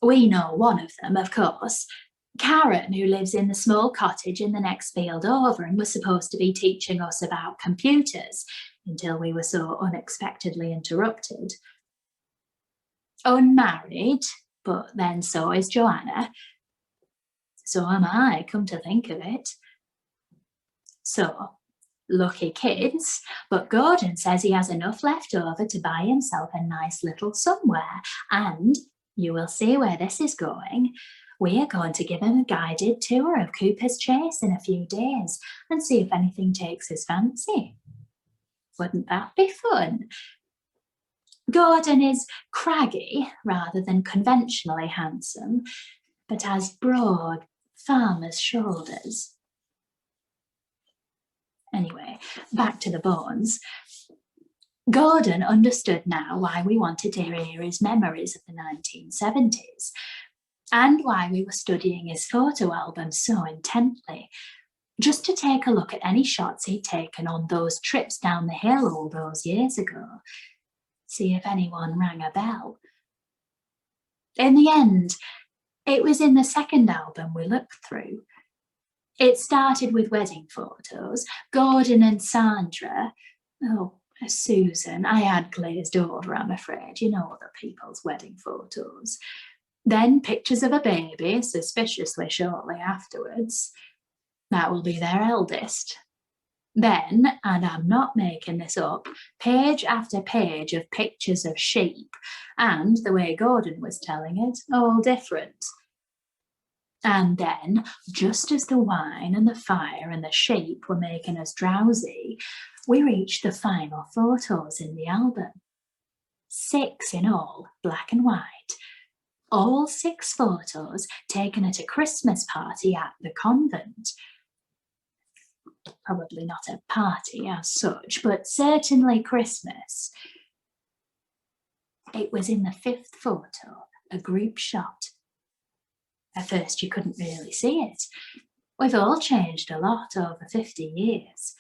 We know one of them, of course. Karen, who lives in the small cottage in the next field over and was supposed to be teaching us about computers until we were so unexpectedly interrupted. Unmarried, but then so is Joanna. So am I, come to think of it. So, lucky kids, but Gordon says he has enough left over to buy himself a nice little somewhere, and you will see where this is going. We are going to give him a guided tour of Cooper's Chase in a few days and see if anything takes his fancy. Wouldn't that be fun? Gordon is craggy rather than conventionally handsome, but has broad farmer's shoulders. Anyway, back to the bones. Gordon understood now why we wanted to hear his memories of the 1970s and why we were studying his photo album so intently, just to take a look at any shots he'd taken on those trips down the hill all those years ago, see if anyone rang a bell. In the end, it was in the second album we looked through. It started with wedding photos, Gordon and Sandra. Oh, Susan, I had glazed over, I'm afraid. You know other people's wedding photos. Then pictures of a baby, suspiciously shortly afterwards. That will be their eldest. Then, and I'm not making this up, page after page of pictures of sheep, and the way Gordon was telling it, all different. And then, just as the wine and the fire and the sheep were making us drowsy, we reached the final photos in the album. 6 in all, black and white. All 6 photos taken at a Christmas party at the convent. Probably not a party as such, but certainly Christmas. It was in the 5th photo, a group shot. At first you couldn't really see it. We've all changed a lot over 50 years.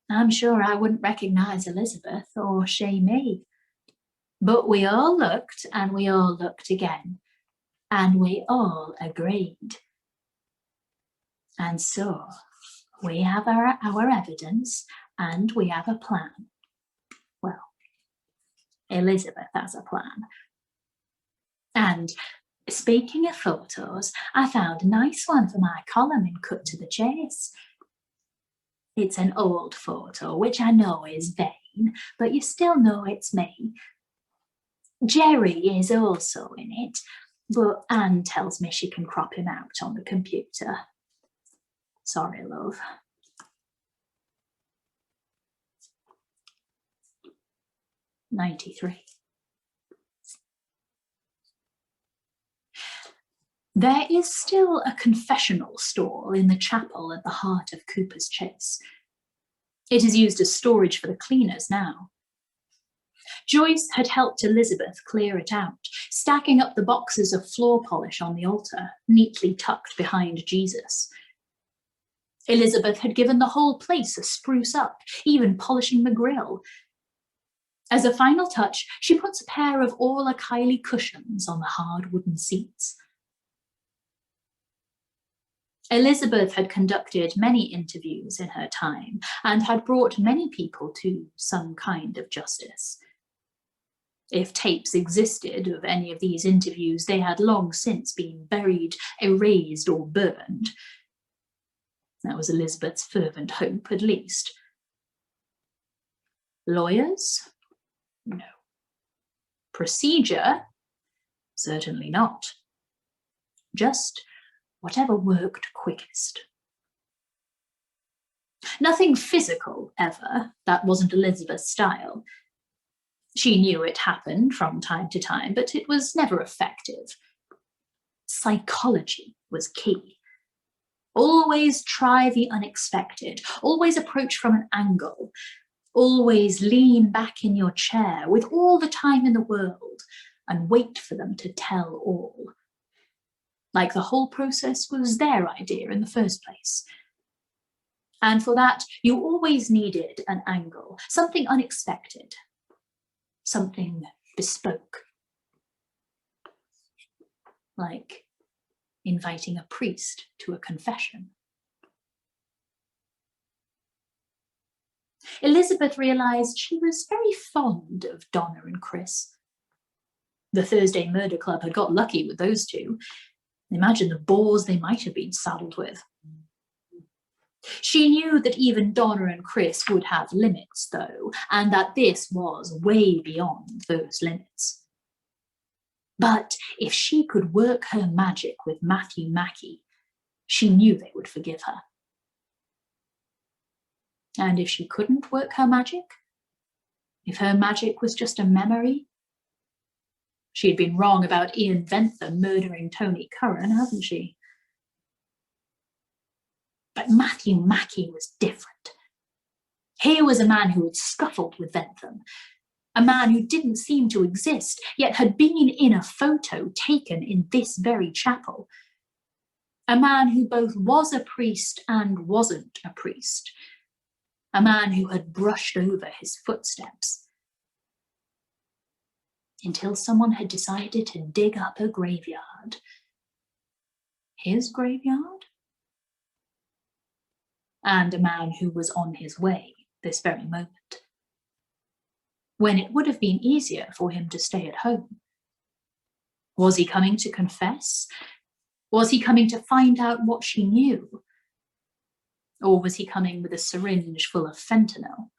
I'm sure I wouldn't recognise Elizabeth or she me. But we all looked and we all looked again. And we all agreed. And so we have our evidence and we have a plan. Well, Elizabeth has a plan. And speaking of photos, I found a nice one for my column in Cut to the Chase. It's an old photo, which I know is vain, but you still know it's me. Jerry is also in it, but Anne tells me she can crop him out on the computer. Sorry, love. '93. There is still a confessional stall in the chapel at the heart of Cooper's Chase. It is used as storage for the cleaners now. Joyce had helped Elizabeth clear it out, stacking up the boxes of floor polish on the altar, neatly tucked behind Jesus. Elizabeth had given the whole place a spruce up, even polishing the grill. As a final touch, she puts a pair of Orla Kiley cushions on the hard wooden seats. Elizabeth had conducted many interviews in her time and had brought many people to some kind of justice. If tapes existed of any of these interviews, they had long since been buried, erased, or burned. That was Elizabeth's fervent hope, at least. Lawyers? No. Procedure? Certainly not. Just whatever worked quickest. Nothing physical, ever. That wasn't Elizabeth's style. She knew it happened from time to time, but it was never effective. Psychology was key. Always try the unexpected. Always approach from an angle. Always lean back in your chair with all the time in the world and wait for them to tell all. like the whole process was their idea in the first place. And for that, you always needed an angle, something unexpected, something bespoke, like inviting a priest to a confession. Elizabeth realised she was very fond of Donna and Chris. The Thursday Murder Club had got lucky with those two. Imagine the bores they might have been saddled with. She knew that even Donna and Chris would have limits, though, and that this was way beyond those limits. But if she could work her magic with Matthew Mackey, she knew they would forgive her. And if she couldn't work her magic, if her magic was just a memory, she had been wrong about Ian Bentham murdering Tony Curran, hadn't she? But Matthew Mackey was different. Here was a man who had scuffled with Bentham, a man who didn't seem to exist, yet had been in a photo taken in this very chapel. A man who both was a priest and wasn't a priest. A man who had brushed over his footsteps. Until someone had decided to dig up a graveyard. His graveyard? And a man who was on his way this very moment, when it would have been easier for him to stay at home. Was he coming to confess? Was he coming to find out what she knew? Or was he coming with a syringe full of fentanyl?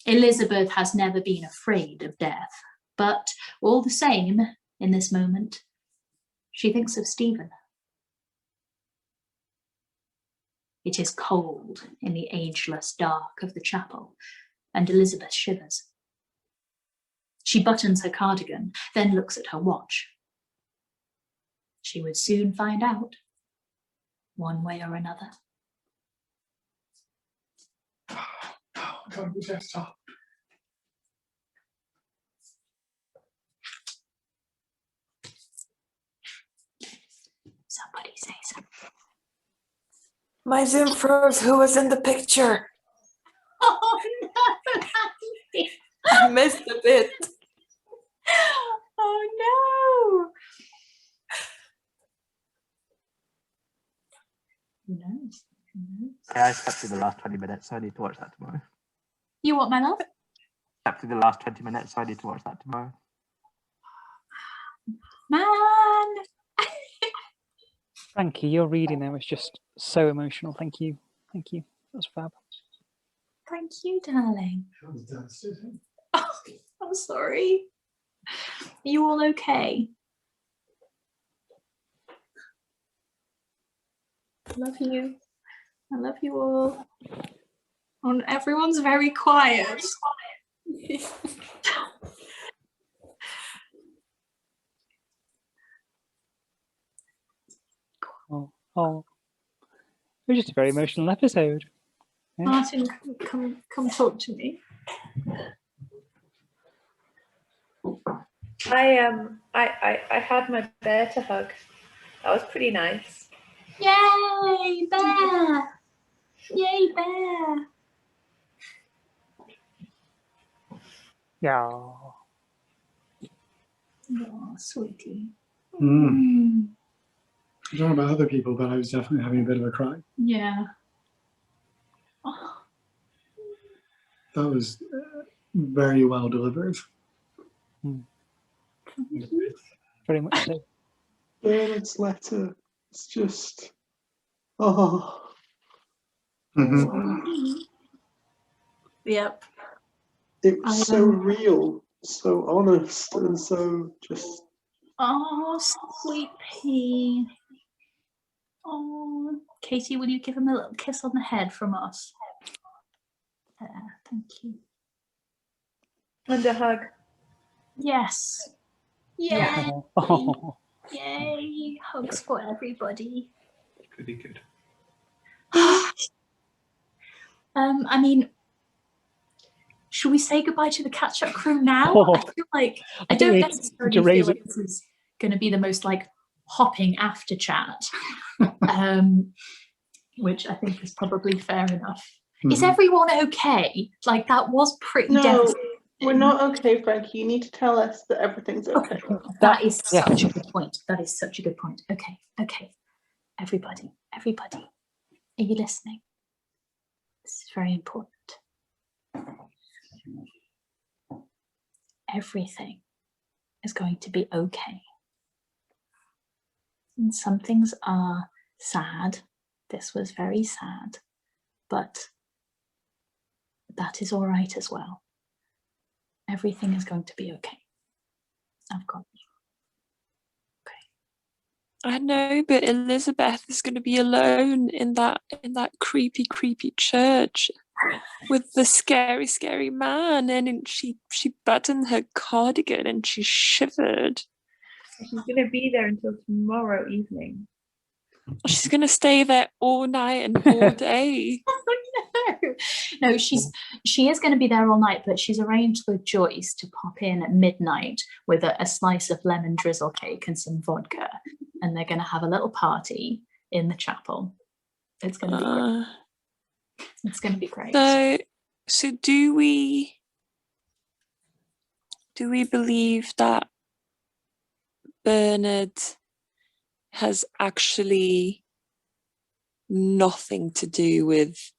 Elizabeth has never been afraid of death, but all the same, in this moment, she thinks of Stephen. It is cold in the ageless dark of the chapel, and Elizabeth shivers. She buttons her cardigan, then looks at her watch. She would soon find out, one way or another. Somebody say something. My Zoom froze. Who was in the picture? Oh no! I missed a bit. Oh no! Who knows? Who knows? I slept through the last 20 minutes, so I need to watch that tomorrow. You what, my love? Slept through the last 20 minutes, so I need to watch that tomorrow. Man! Frankie, your reading there was just so emotional. Thank you. Thank you. That was fab. Thank you, darling. Oh, I'm sorry. Are you all okay? I love you. I love you all. Oh, everyone's very quiet. Oh, it was just a very emotional episode. Yeah. Martin, come talk to me. I had my bear to hug. That was pretty nice. Yay, bear! Yay, bear! Yeah. Oh, sweetie. I don't know about other people, but I was definitely having a bit of a cry. Yeah. Oh. That was very well delivered. Very much so. Bernard's letter. It's just, oh. Yep. It was so real, so honest, and so just. Oh, sweet pea. Oh, Katie, will you give him a little kiss on the head from us? Thank you. And a hug. Yes. Yay! Yeah. Oh. Yay! Hugs for everybody. Pretty good. I mean, should we say goodbye to the catch-up crew now? Oh. I feel like I I think don't we necessarily need to raise feel like this is. going to be the most like hopping after chat, which I think is probably fair enough. Is everyone okay? Like, that was pretty devastating. We're not okay, Frankie. You need to tell us that everything's okay. That is such a good point. That is such a good point. Okay. Everybody. Are you listening? This is very important. Everything is going to be okay. And some things are sad. This was very sad, but that is all right as well. Everything is going to be okay. I've got you. Okay. I know, but Elizabeth is going to be alone in that creepy church with the scary man, and she buttoned her cardigan and she shivered. She's going to be there until tomorrow evening. She's going to stay there all night and all day. No, she is going to be there all night, but she's arranged with Joyce to pop in at midnight with a slice of lemon drizzle cake and some vodka, and they're going to have a little party in the chapel. It's going to be great. It's going to be great. So do we believe that Bernard has actually nothing to do with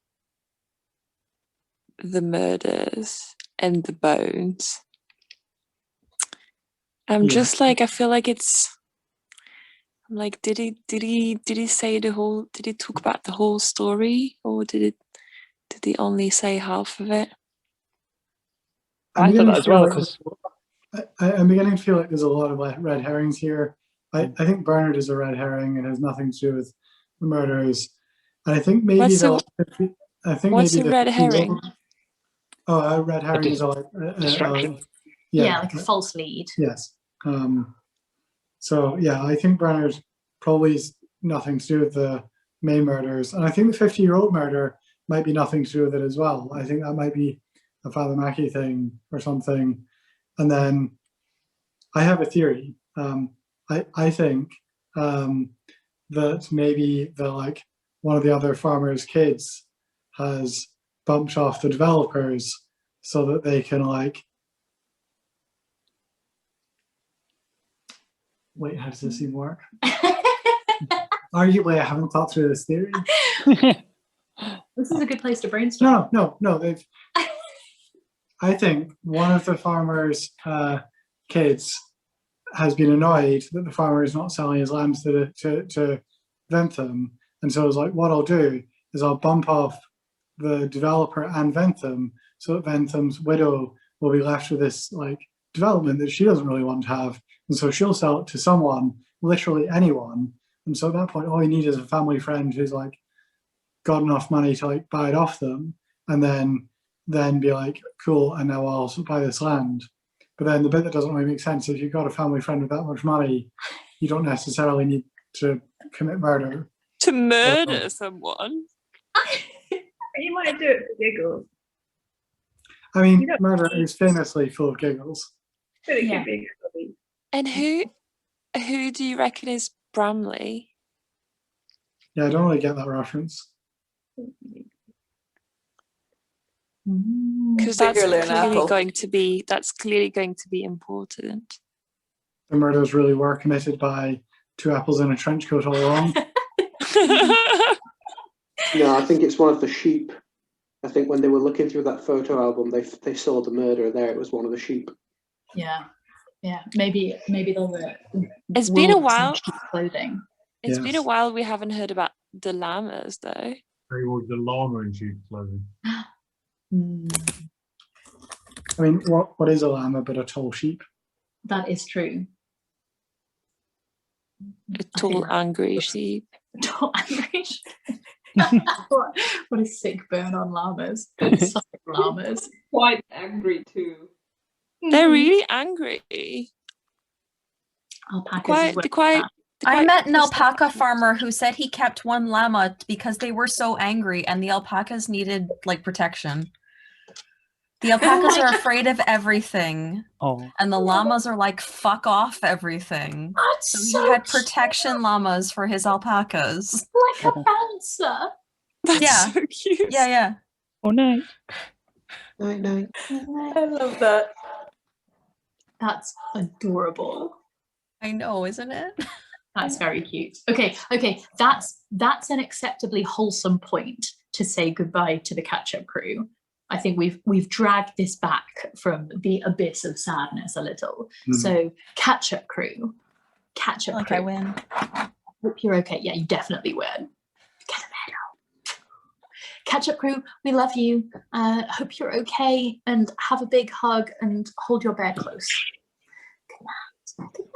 the murders and the bones? Just like, I feel like I'm like, did he say the whole, did he talk about the whole story, or did he only say half of it? I thought that as well, because I'm beginning to feel like there's a lot of red herrings here. I think Bernard is a red herring and has nothing to do with the murders. And I think maybe what's a red herring? A red herring is a distraction. Like a false lead. Yes. So yeah, I think Bernard probably has nothing to do with the May murders, and I think the 50-year-old murder might be nothing to do with it as well. I think that might be a Father Mackey thing or something. And then I have a theory. I think that maybe one of the other farmers' kids has bumped off the developers so that they can wait, how does this even work? Arguably, I haven't thought through this theory. This is a good place to brainstorm. No. I think one of the farmers' kids has been annoyed that the farmer is not selling his lambs to Ventham, and so it's like, what I'll do is I'll bump off the developer and Ventham, so that Ventham's widow will be left with this development that she doesn't really want to have, and so she'll sell it to someone, literally anyone. And so at that point, all you need is a family friend who's got enough money to buy it off them, and then be like, cool, and now I'll buy this land. But then the bit that doesn't really make sense is if you've got a family friend with that much money, you don't necessarily need to commit murder. To murder someone? You might do it for giggles. I mean, murder is famously full of giggles. But it could be funny. And who do you reckon is Bramley? Yeah, I don't really get that reference. Because that's clearly going to be important. The murders really were committed by two apples in a trench coat all along. No, I think it's one of the sheep. I think when they were looking through that photo album, they saw the murder there. It was one of the sheep. Yeah. Maybe they'll. It's been a while. Clothing. It's been a while. We haven't heard about the llamas though. They were the llama in sheep clothing. I mean, what is a llama but a tall sheep? That is true. A tall, angry sheep. Tall, angry sheep. What a sick burn on llamas. Such llamas. Quite angry too. They're really angry. Alpacas. I met an alpaca farmer who said he kept one llama because they were so angry and the alpacas needed protection. The alpacas are afraid of everything. Oh. And the llamas are like, fuck off everything. That's So he had protection llamas for his alpacas. Like a bouncer. That's Yeah. so cute. Yeah, yeah. Oh, no. Night. I love that. That's adorable. I know, isn't it? That's very cute. Okay, that's an acceptably wholesome point to say goodbye to the catch-up crew. I think we've dragged this back from the abyss of sadness a little. So catch-up crew. Catch-up crew. I win. Hope you're okay. Yeah, you definitely win. Get a medal. Catch-up crew, we love you. Hope you're okay and have a big hug and hold your bear close. Good night. Good night.